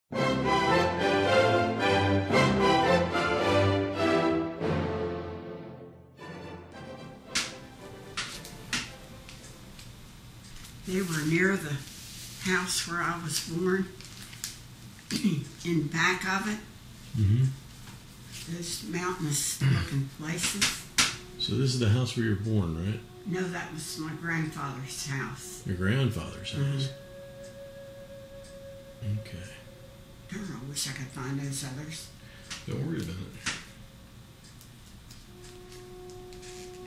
They were near the house where I was born, in back of it. Mm-hmm. Those mountainous looking places. So this is the house where you were born, right? No, that was my grandfather's house. Your grandfather's house. Okay. I wish I could find those others. Don't worry about it.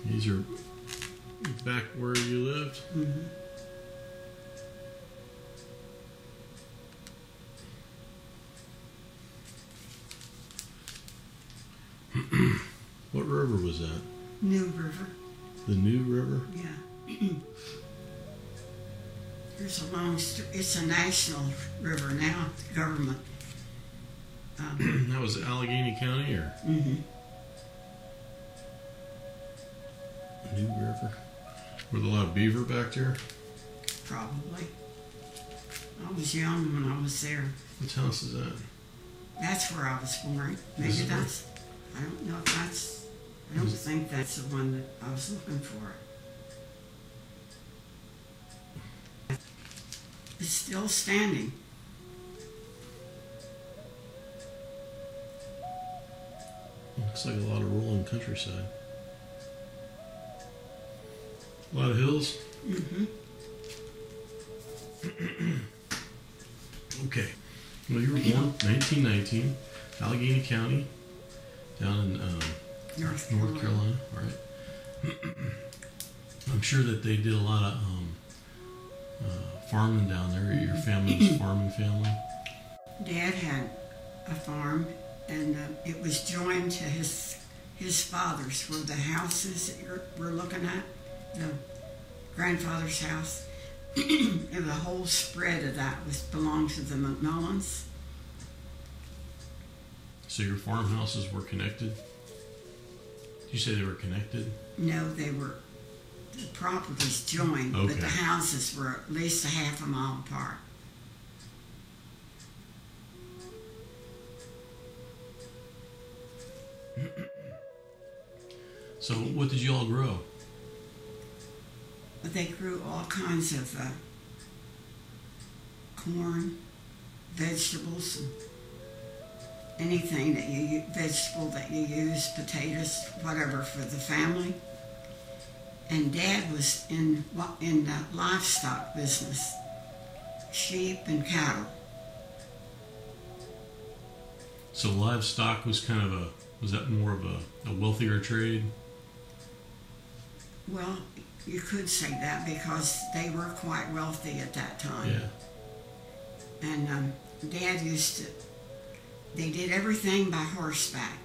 These are back where you lived? Mm-hmm. What river was that? New River. The New River? Yeah. There's a long story. It's a national river now, the government. That was Allegheny County, or? Mm-hmm. New River. Were there a lot of beaver back there? Probably. I was young when I was there. Which house is that? That's where I was born. Maybe that's... I don't know if that's... I don't think that's the one that I was looking for. It's still standing. Looks like a lot of rolling countryside. A lot of hills? Mm-hmm. Okay. Well, you were born 1919, Allegheny County, down in North Carolina, right? I'm sure that they did a lot of farming down there. Your family was a farming family? Dad had a farm, and it was joined to his father's, where the houses that we're looking at, the grandfather's house, and the whole spread of that belonged to the McMillans. So your farmhouses were connected? Did you say they were connected? No, they were, the properties joined, okay. But the houses were at least a half a mile apart. So what did you all grow? But they grew all kinds of corn, vegetables, and anything that vegetable that you use, potatoes, whatever, for the family. And Dad was in the livestock business, sheep and cattle. So livestock was kind of was that more of a wealthier trade? Well, you could say that, because they were quite wealthy at that time. Yeah. And Dad they did everything by horseback.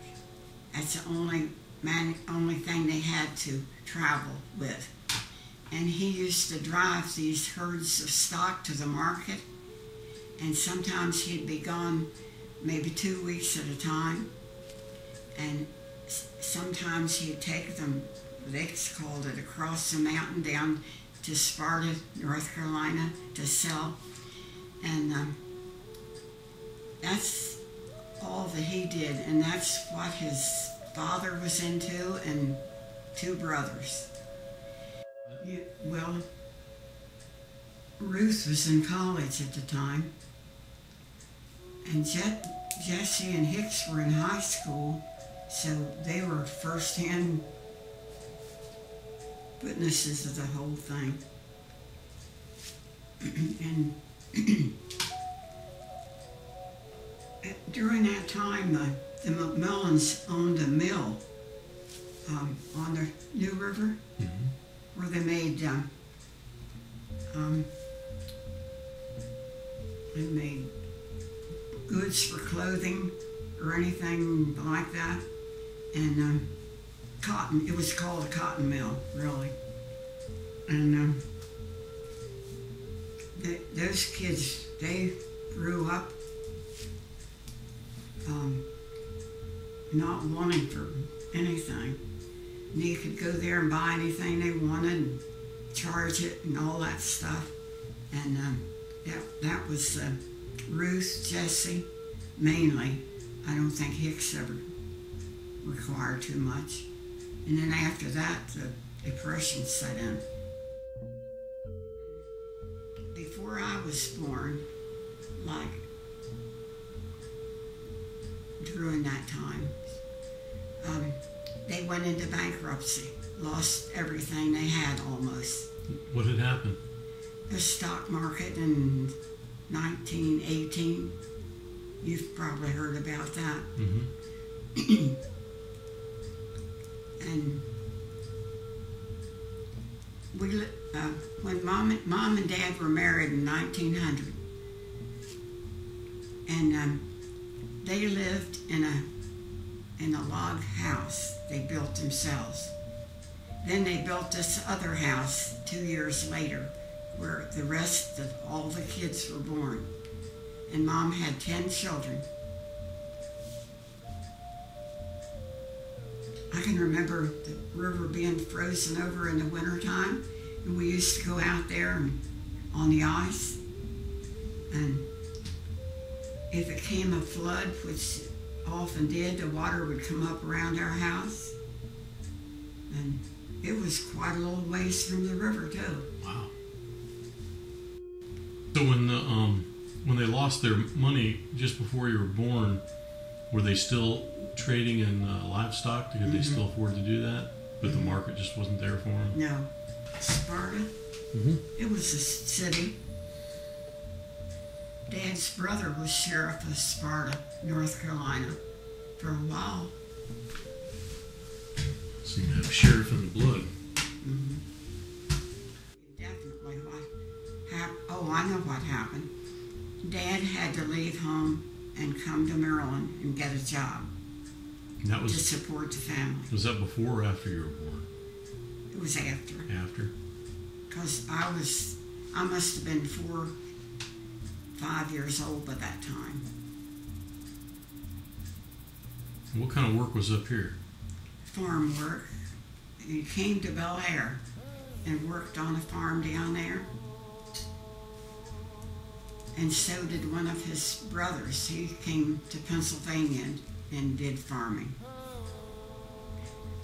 That's the only thing they had to travel with. And he used to drive these herds of stock to the market, and sometimes he'd be gone maybe 2 weeks at a time, and sometimes he'd take them, they called it, across the mountain down to Sparta, North Carolina, to sell. And that's all that he did, and that's what his father was into, and 2 brothers. Well, Ruth was in college at the time, and Jesse and Hicks were in high school, so they were first-hand witnesses of the whole thing. And during that time, the McMillans owned a mill on the New River, where they made goods for clothing or anything like that, and cotton. It was called a cotton mill, really. And those kids, they grew up not wanting for anything. And you could go there and buy anything they wanted and charge it and all that stuff. And that was Ruth, Jesse, mainly. I don't think Hicks ever required too much. And then after that, the Depression set in. Before I was born, like during that time, they went into bankruptcy, lost everything they had almost. What had happened? The stock market in 1918, you've probably heard about that. Mm-hmm. And when mom and dad were married in 1900, and they lived in a log house they built themselves. Then they built this other house 2 years later, where the rest of all the kids were born. And Mom had 10 children. I can remember the river being frozen over in the wintertime, and we used to go out there on the ice. And if it came a flood, which often did, the water would come up around our house. And it was quite a little ways from the river, too. Wow. So when they lost their money just before you were born, were they still trading in livestock? Could they still afford to do that? But the market just wasn't there for them? No. Sparta, it was a city. Dad's brother was sheriff of Sparta, North Carolina, for a while. So you have sheriff in the blood. Definitely what happened. Oh, I know what happened. Dad had to leave home and come to Maryland and get a job to support the family. Was that before or after you were born? It was after. After? Because I must have been 4 or 5 years old by that time. What kind of work was up here? Farm work. He came to Bel Air and worked on a farm down there. And so did one of his brothers. He came to Pennsylvania and did farming.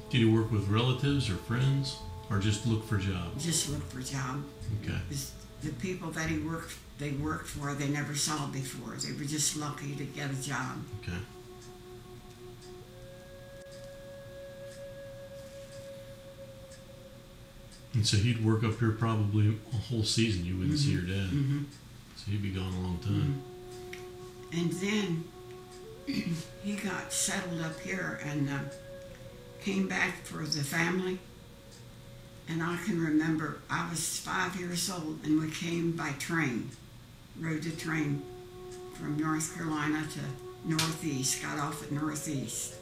Did he work with relatives or friends, or just look for jobs? Just look for a job. Okay. The people that they worked for, they never saw before. They were just lucky to get a job. Okay. And so he'd work up here probably a whole season. You wouldn't see your dad. So he'd be gone a long time. And then he got settled up here and came back for the family. And I can remember I was 5 years old and we came by train, rode the train from North Carolina to Northeast, got off at Northeast.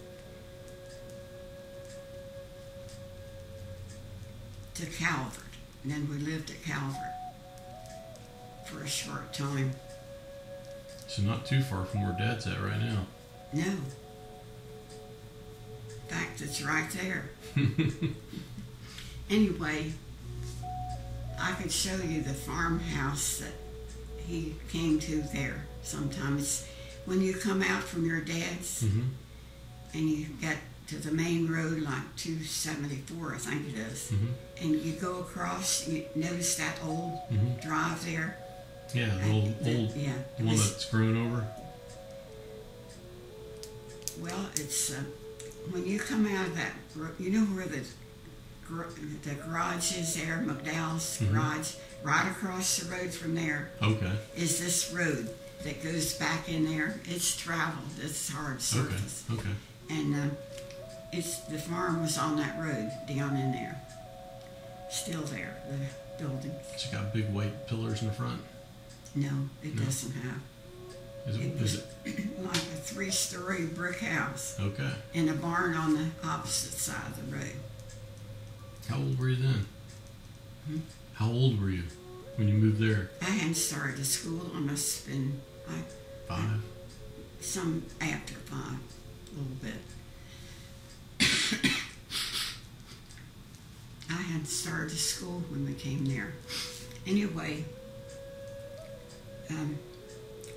To Calvert. And then we lived at Calvert for a short time. So not too far from where Dad's at right now. No. In fact, it's right there. Anyway, I could show you the farmhouse that he came to there sometimes. When you come out from your dad's and you get to the main road, like 274, I think it is, and you go across, you notice that old drive there? Yeah, the old the one that's grown over. Well, it's when you come out of that, you know where the garage is there, McDowell's garage, right across the road from there. Okay. Is this road that goes back in there. It's traveled. It's hard surface. Okay. And the farm was on that road down in there. Still there, the building. It's got big white pillars in the front. No, it doesn't have. Is it? Like a 3-story brick house. Okay. And a barn on the opposite side of the road. How old were you then? How old were you when you moved there? I hadn't started school. I must have been 5? Some after 5, a little bit. I hadn't started school when we came there. Anyway,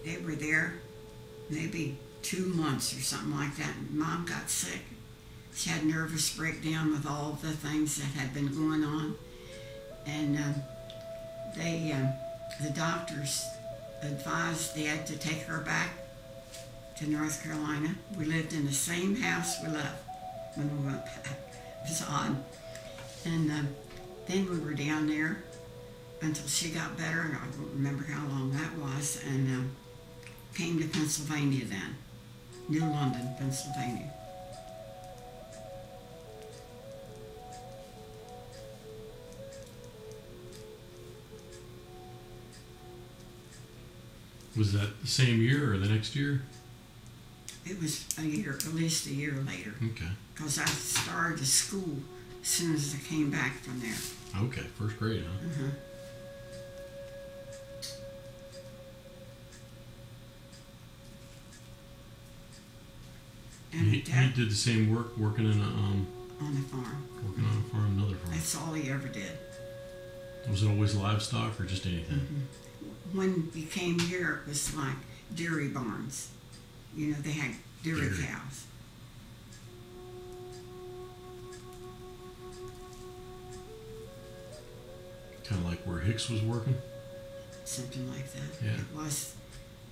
they were there maybe 2 months or something like that. And Mom got sick. She had nervous breakdown with all the things that had been going on. And the doctors advised Dad to take her back to North Carolina. We lived in the same house we left when we went back. It was odd. And then we were down there until she got better, and I don't remember how long that was, and came to Pennsylvania then, New London, Pennsylvania. Was that the same year or the next year? It was a year, at least a year later. Okay. Because I started school as soon as I came back from there. Okay, first grade, huh? Uh-huh. And He did the same work, working in a on the farm. working on a farm, another farm. That's all he ever did. Was it always livestock or just anything? Mm-hmm. When we came here, it was like dairy barns. You know, they had dairy cows. Kind of like where Hicks was working? Something like that. Yeah. It was,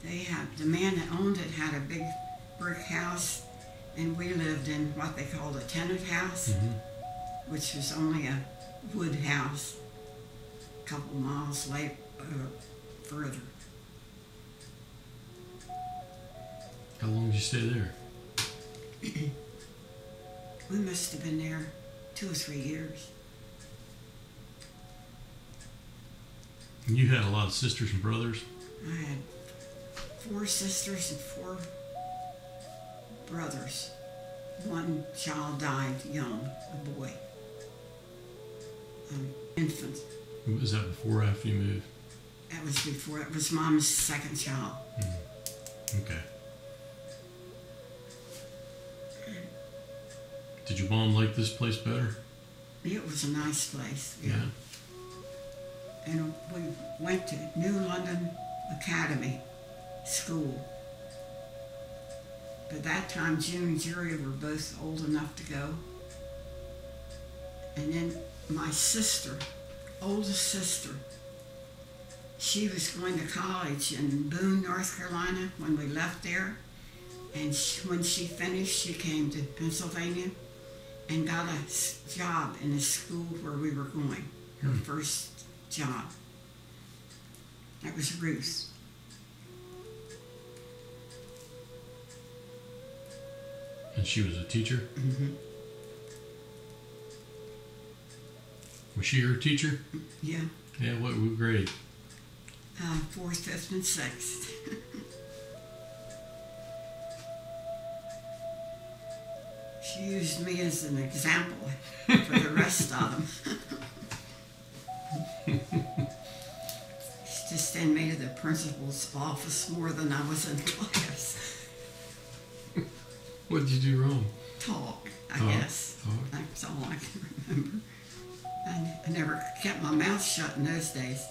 the man that owned it had a big brick house, and we lived in what they called a tenant house, Mm-hmm. which was only a wood house a couple miles further. How long did you stay there? We must have been there 2 or 3 years. And you had a lot of sisters and brothers? I had 4 sisters and 4 brothers. One child died young, a boy, infant. Was that before or after you moved? That was before. It was Mom's second child. Mm-hmm. Okay. Did your mom like this place better? It was a nice place. Yeah. And we went to New London Academy School. But that time, June and Jerry were both old enough to go. And then my sister, oldest sister, she was going to college in Boone, North Carolina when we left there. And when she finished, she came to Pennsylvania and got a job in the school where we were going, her first job. That was Ruth. And she was a teacher? Mm-hmm. Was she your teacher? Yeah. Yeah, what grade? 4th, 5th, and 6th. She used me as an example for the rest of them. She just sent me to the principal's office more than I was in class. What did you do wrong? Talk, I Talk, guess. talk. That's all I can remember. I never kept my mouth shut in those days.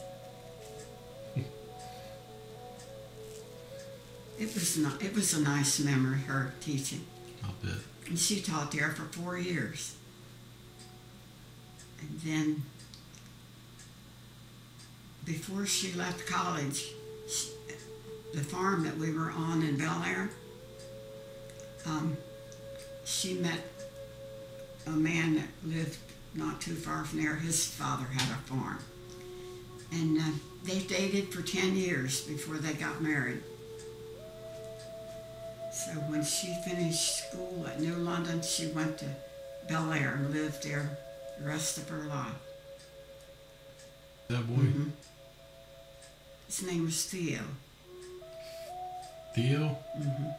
It was a nice memory, her teaching. I'll bet. And she taught there for 4 years. And then, before she left college, the farm that we were on in Bel Air, she met a man that lived not too far from there. His father had a farm. And they dated for 10 years before they got married. So when she finished school at New London, she went to Bel Air and lived there the rest of her life. That boy? Mm-hmm. His name was Theo. Theo? Mm-hmm.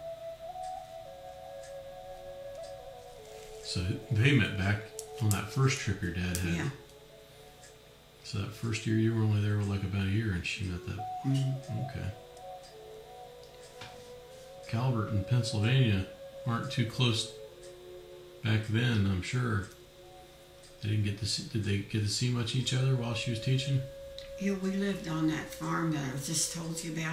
So they met back on that first trip your dad had. Yeah. So that first year you were only there like about a year and she met that boy. Mm-hmm. Okay. Calvert and Pennsylvania aren't too close back then, I'm sure. They didn't get to see, did they get to see much each other while she was teaching? Yeah, we lived on that farm that I just told you about.